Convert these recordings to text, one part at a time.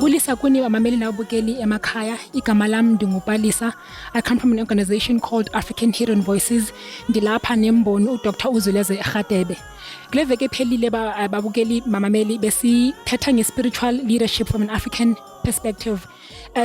Ngiyabulisa kuni abamameli nababukeli emakhaya. Igama lami ndingubhalisa. I come from an organization called African Hidden Voices. Ndilapha nemboni uDr. Uzuleze Radebe. Kule veke phelile babukeli mamameli besithetha nge-spiritual leadership from an African perspective.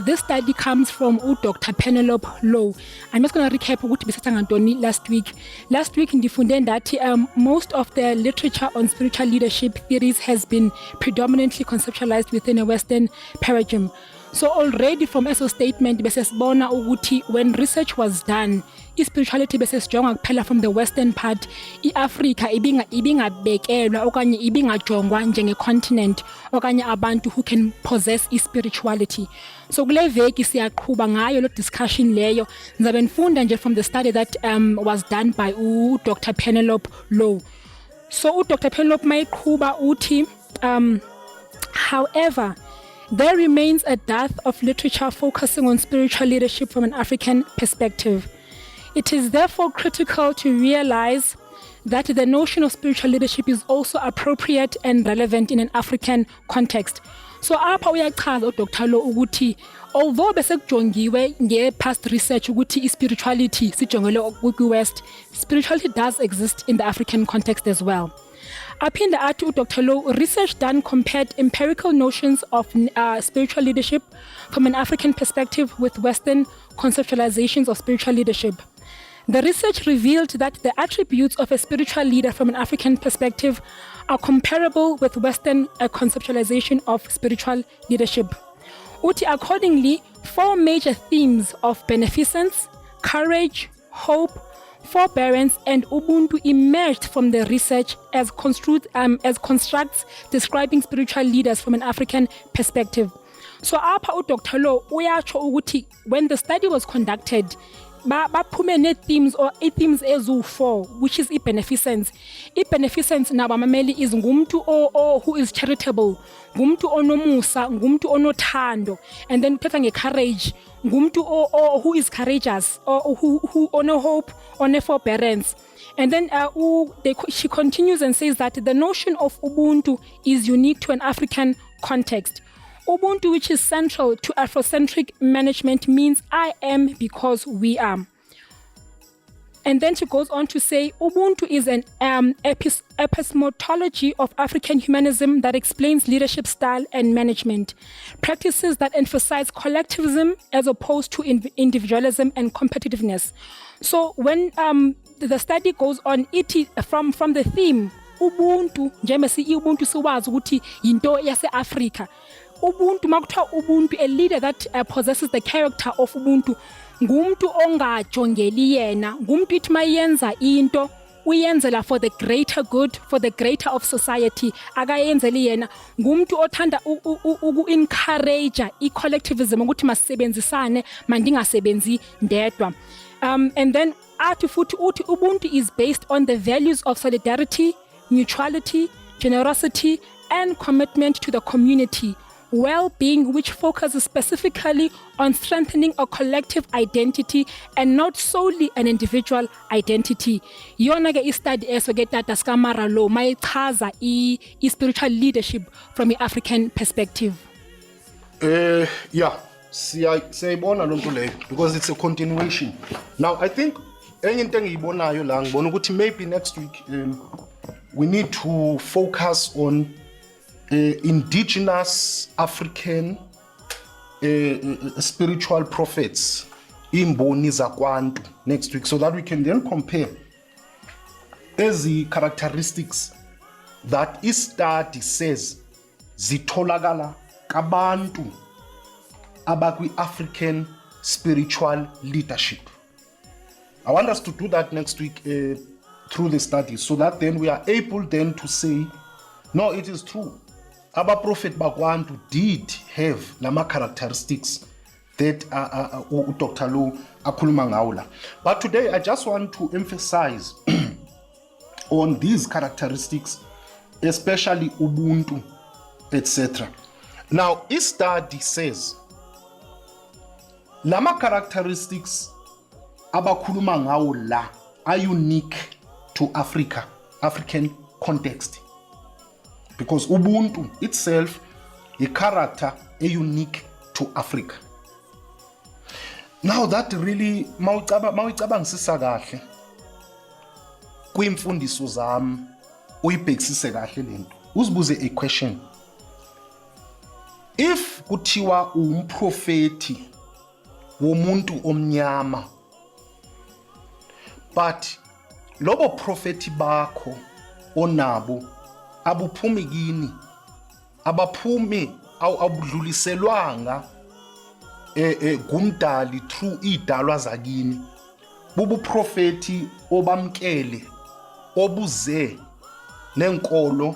This study comes from Dr. Penelope Low. I'm just going to recap ukuthi besithetha ngantoni last week. Last week ndifunde ndathi most of the literature on spiritual leadership theories has been predominantly conceptualized within a Western paradigm. So already from eso statement besesibona ukuthi when research was done, spirituality besesijonga kuphela from the western part, iAfrica ibingabekelwa okanye ibingajongwa njenge-continent okanye abantu who can possess spirituality. So kule veki siyaqhuba ngayo lo discussion leyo. Ngizabe nifunda nje from the study that was done by Dr. Penelope Low. So Dr. Penelope mayiqhuba uthi however, there remains a dearth of literature focusing on spiritual leadership from an African perspective. It is therefore critical to realize that the notion of spiritual leadership is also appropriate and relevant in an African context. So apha uyachaza uDr. Lo ukuthi although besekujongiwe nge-past research ukuthi spirituality sijongele kwi-West, spirituality does exist in the African context as well. Aphinda athi uDr. Low, research done compared empirical notions of spiritual leadership from an African perspective with Western conceptualizations of spiritual leadership. The research revealed that the attributes of a spiritual leader from an African perspective are comparable with Western conceptualization of spiritual leadership. Uti accordingly, 4 major themes of beneficence, courage, hope, forbearance, and Ubuntu emerged from the research as constructs describing spiritual leaders from an African perspective. So apha uDr. Low uyatsho ukuthi when the study was conducted, baphume ne-themes or themes ezu-4, which is i-beneficence. I-beneficence nabamameli is ngumuntu who is charitable, ngumuntu onomusa, ngumuntu onothando. And then uthetha nge-courage, ngumuntu who is courageous, or who ono hope, ono forbearance. And then she continues and says that the notion of Ubuntu is unique to an African context. Ubuntu, which is central to Afrocentric management, means I am because we are. And then she goes on to say, Ubuntu is an epistemology of African humanism that explains leadership style and management, practices that emphasize collectivism as opposed to individualism and competitiveness. So when the study goes on, from the theme, Ubuntu, Ubuntu siwazi ukuthi yinto yase-Afrika. Ubuntu makuthiwa Ubuntu, a leader that possesses the character of Ubuntu, ngumuntu ongajongeli yena, ngumuntu ithi mayenza into uyenzela for the greater good, for the greater of society, akayenzeli yena, ngumuntu othanda uku-encourage i-collectivism ukuthi masisebenzisane mandingasebenzi ndedwa. And then athi futhi uthi Ubuntu is based on the values of solidarity, mutuality, generosity, and commitment to the community, well-being, which focuses specifically on strengthening a collective identity and not solely an individual identity. Yona ke i-study eso ke tata skamara lo mayichaza i-spiritual leadership from the African perspective. Yeah, siyayibona lonto leyo because it's a continuation. Now I think enye into engiyibonayo la ngibona ukuthi maybe next week we need to focus on indigenous African spiritual prophets, imboni zakwantu, next week, so that we can then compare the characteristics that this study says zitholakala kabantu abakwi-African spiritual leadership. I want us to do that next week through the study, so that then we are able then to say, no, it is true. Our prophet Bakwantu did have lama characteristics that Dr. Low akhuluma ngawo. But today I just want to emphasize on these characteristics, especially Ubuntu, etc. Now, this study says lama characteristics abakhuluma ngawo la are unique to African context. Because Ubuntu itself i-character unique to Africa. Now that really mawuyicabangisisa kahle kwimfundiso zami uyibhekisise kahle lento uzibuze a question. If kuthiwa umprofeti womuntu omnyama but lobo profeti bakho onabo abuphumi kini abaphumi abudluliselwanga kumdali through idalwa zakini bubu profeti obamkele obuze nenkolo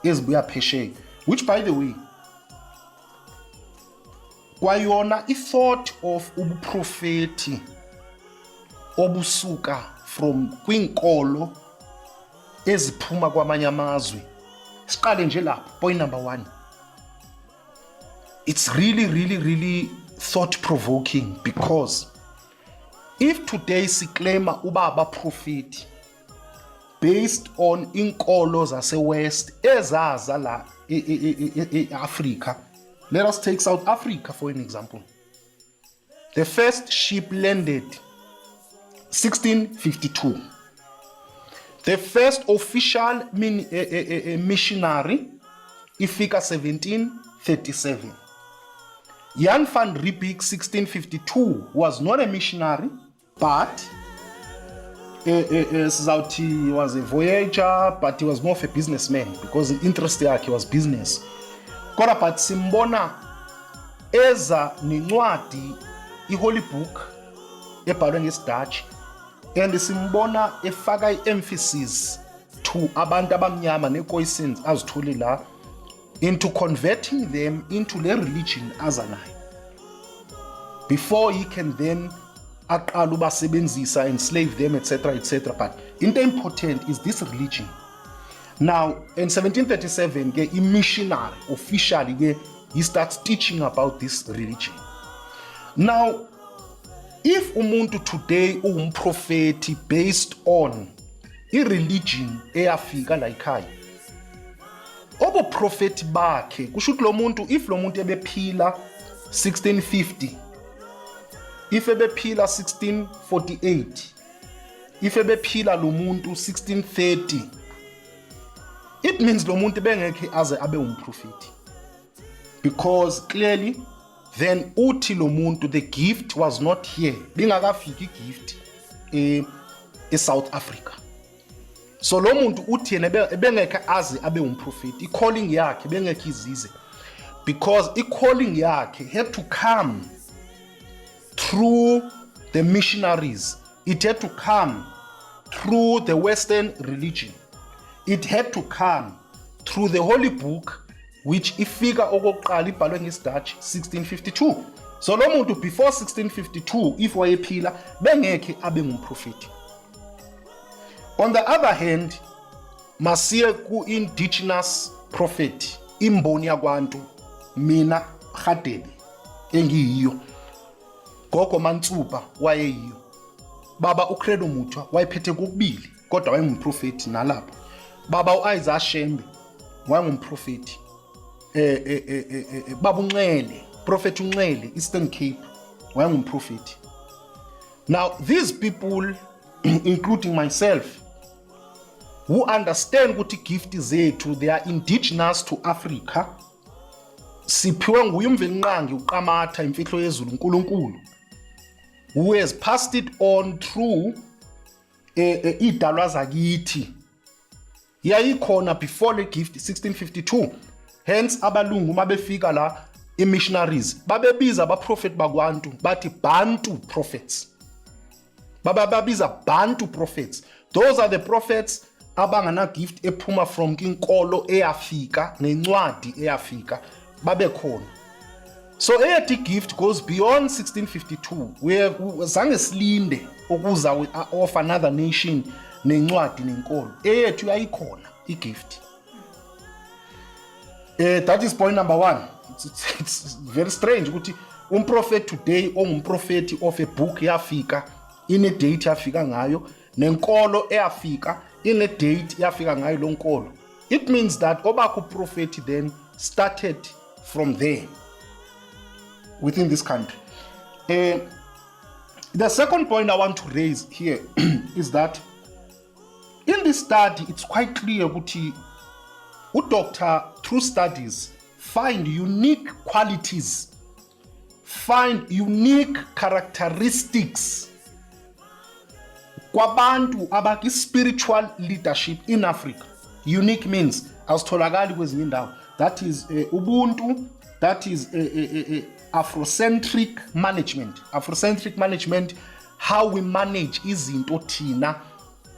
ezibuya phesheya, which by the way kwayona i-thought of ubuprofeti obusuka from kwinkolo eziphuma kwamanye amazwe. Siqale nje lapho, point number 1. It's really thought-provoking because if today siklema ubaba prophet based on inkolo zase-West ezaza la e-Africa, let us take South Africa for an example. The first ship landed 1652. The first official missionary ifika 1737. Jan van Riebeeck 1652 was not a missionary, but he was a voyager, but he was more of a businessman because the interest yakhe was business. Kodwa but simbona eza nencwadi i-Holy Book ebhalwe ngesi-Dutch and simbona efaka i-emphasis to abantu abamnyama ne-Khoisans azithole la into converting them into the religion azanayo before he can then aqala ubasebenzisa, enslave them, etc. But into important is this religion. Now in 1737 ke i-missionary officially ke he starts teaching about this religion. Now if umuntu today umprofeti based on i-religion eyafika la ekhaya, obo profeti bakhe kusho ukuthi lo muntu, if lo muntu ebephila 1650, if ebephila 1648, if ebephila lo muntu 1630, it means lo muntu bengekhe aze abe umprofeti, because clearly then uthi lo muntu the gift was not here, bingakafiki igift e-South Africa. So lo muntu uthi yena bengekhe aze abe umprofeti, i-calling yakhe bengekhe izize, because i-calling yakhe had to come through the missionaries. It had to come through the Western religion. It had to come through the Holy Book, which ifika okokuqala ibhalwe ngesi-Dutch 1652. So lo muntu before 1652 if wayephila bengekhe abe ngumprofeti. On the other hand, masiye ku-indigenous prophet, imboni yakwantu, mina Radebe engiyiyo, gogo Mantsupa wayeyiyo, baba uCredo Muthwa wayephethe kokubili kodwa wayengumprofeti nalapho, baba uIsaiah Shembe wayengumprofeti, baba uNxele, prophet uNxele, Eastern Cape wayengumprofeti. Now these people including myself who understand ukuthi gift zethu they are indigenous to Africa, siphiwe nguye uMvelinqangi uQamatha imfihlo yezulu uNkulunkulu, who has passed it on through idalwa zakithi. Yayikhona before the gift 1652. Hence abalungu mabefika la i-missionaries babebiza abaprofeti bakwantu bathi Bantu prophets. Babiza Bantu prophets. Those are the prophets abangana gift ephuma from kinkolo eyafika nencwadi eyafika babekhona. So eyathi gift goes beyond 1652 where zange silinde ukuza of another nation nencwadi nenkolo. Eyethu yayikhona igift. That is point number 1. It's very strange ukuthi umprofeti today ongumprofeti of a book yafika ine date yafika ngayo nenkolo eyafika ine date yafika ngayo lo nkolo. It means that obakho prophet then started from there within this country. The second point I want to raise here is that in this study, it's quite clear that doctor, through studies, find unique qualities, find unique characteristics kwabantu abaki spiritual leadership in Africa. Unique means asitholakali kwezinye indawo. That is ubuntu, that is Afrocentric management. Afrocentric management, how we manage izinto thina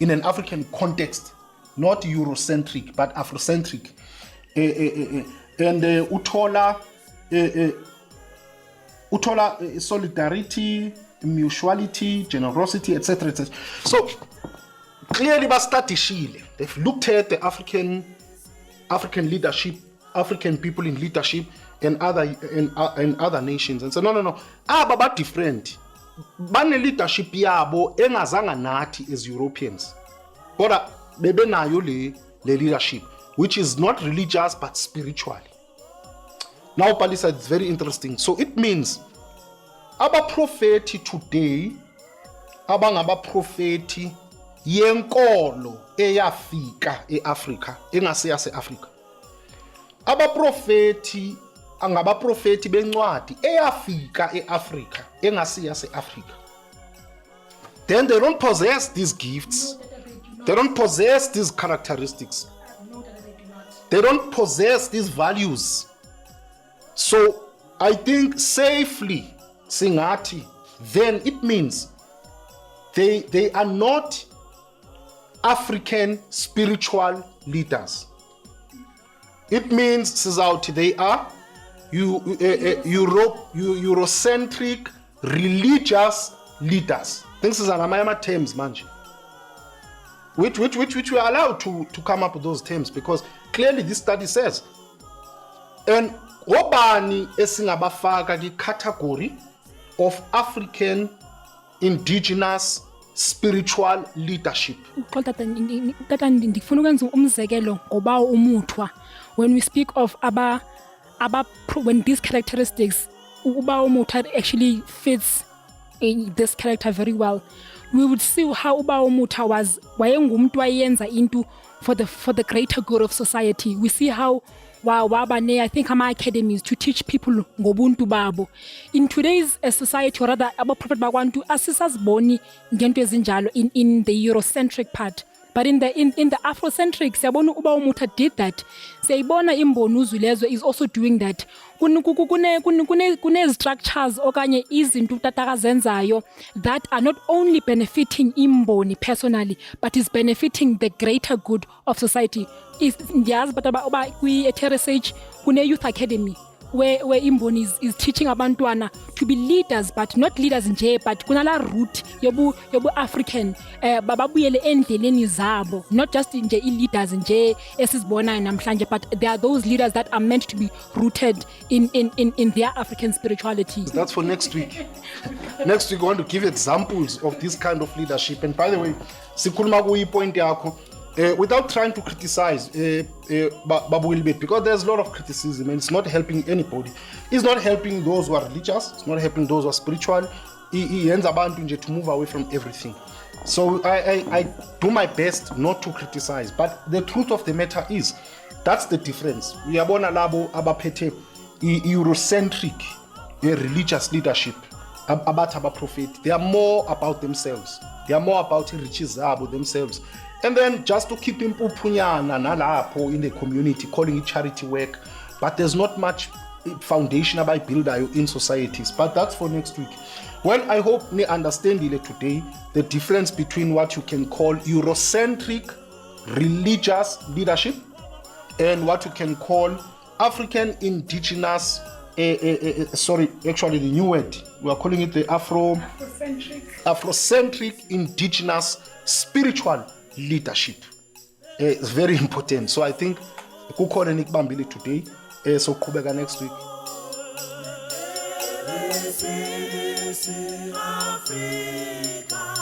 in an African context, not Eurocentric, but Afrocentric. And utola solidarity, mutuality, generosity, etc., etc. So clearly, they've looked at the African leadership, African people in leadership, and other nations, and say no. Baba different. Bane leadership yabo engazanga nathi as Europeans. Kodwa bebe nayo le leadership, which is not religious but spiritual. Now, Palisa, it's very interesting. So it means abaprofeti today, abangabaprofeti yenkolo eyafika eAfrica, engaseyase Africa. Abaprofeti angabaprofeti bencwadi eyafika eAfrica, engaseyase Africa. Then they don't possess these gifts. They don't possess these characteristics. They don't possess these values. So I think safely, Singati, then it means they are not African spiritual leaders. It means, Sizauti, they are Eurocentric religious leaders. This is an Amayama terms, manje. Which we are allowed to come up with those terms, because clearly this study says, and obani esingabafaka ki category of African indigenous spiritual leadership. When we speak of when these characteristics, actually fits in this character very well, we would see how Umuta was into for the greater good of society. We see how I think our academies to teach people ngobuntu babo. In today's society, or rather, prophet bagwantu asisas boni ngento ezinjalo in the Eurocentric part. But in the Afrocentric, siyabona uba umuta did that. Siyabona imbonuzu lezo is also doing that. Kune structures okanye izinto tatakazenzayo that are not only benefiting imboni personally, but is benefiting the greater good of society. Is ndiyazi but aba kwi Teresage kune youth academy where imboni is teaching abantwana to be leaders, but not leaders nje, but kunala root yobu African bababuyele endleleni zabo, not just nje leaders nje esizibona namhlanje, but there are those leaders that are meant to be rooted in their African spirituality. That's for next week. Next week I want to give examples of this kind of leadership. And by the way, sikhuluma kuyi point yakho without trying to criticize Babu Wilbet, because there's a lot of criticism and it's not helping anybody. It's not helping those who are religious, it's not helping those who are spiritual. He ends up to move away from everything. So I do my best not to criticize, but the truth of the matter is that's the difference. We are born alabo abapete Eurocentric religious leadership about prophet. They are more about themselves. They are more about riches about themselves. And then just to keep him in the community, calling it charity work. But there's not much foundation about build in societies. But that's for next week. Well, I hope you understand today the difference between what you can call Eurocentric religious leadership and what you can call African indigenous, actually the new word, we are calling it the Afrocentric indigenous spiritual leadership. It's very important. So I think kukhona nikubambile today, so kubeka next week. Africa.